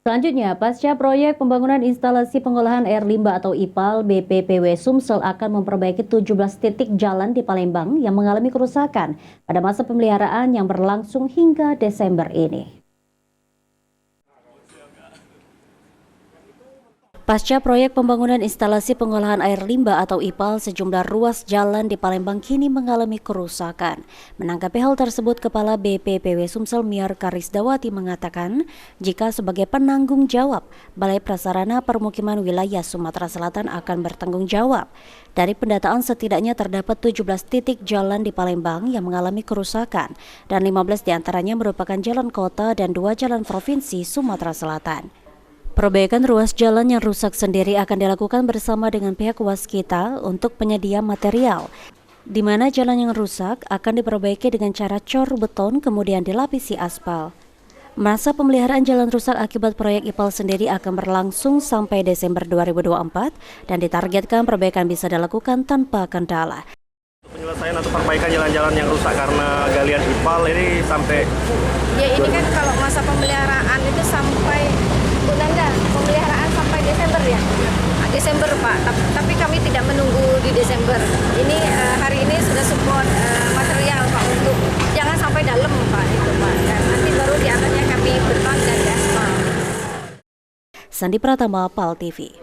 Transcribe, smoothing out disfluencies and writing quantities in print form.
Selanjutnya, pasca proyek pembangunan instalasi pengolahan air limbah atau IPAL, BPPW Sumsel akan memperbaiki 17 titik jalan di Palembang yang mengalami kerusakan pada masa pemeliharaan yang berlangsung hingga Desember ini. Pasca proyek pembangunan instalasi pengolahan air limbah atau IPAL, sejumlah ruas jalan di Palembang kini mengalami kerusakan. Menanggapi hal tersebut, Kepala BPPW Sumsel Miar Karisdawati mengatakan, jika sebagai penanggung jawab, Balai Prasarana Permukiman Wilayah Sumatera Selatan akan bertanggung jawab. Dari pendataan setidaknya terdapat 17 titik jalan di Palembang yang mengalami kerusakan, dan 15 diantaranya merupakan jalan kota dan 2 jalan provinsi Sumatera Selatan. Perbaikan ruas jalan yang rusak sendiri akan dilakukan bersama dengan pihak waskita untuk penyedia material, di mana jalan yang rusak akan diperbaiki dengan cara cor beton kemudian dilapisi aspal. Masa pemeliharaan jalan rusak akibat proyek IPAL sendiri akan berlangsung sampai Desember 2024 dan ditargetkan perbaikan bisa dilakukan tanpa kendala. Penyelesaian atau perbaikan jalan-jalan yang rusak karena galian IPAL ini sampai... Ya ini kan kalau masa pemeliharaan itu sampai, Bu Nanda, pemeliharaan sampai Desember ya? Desember Pak, tapi kami tidak menunggu di Desember. Ini hari ini sudah support material Pak untuk jangan sampai dalam Pak itu Pak. Dan nanti baru di atasnya kami beton dan aspal. Sandi Pratama, PAL TV.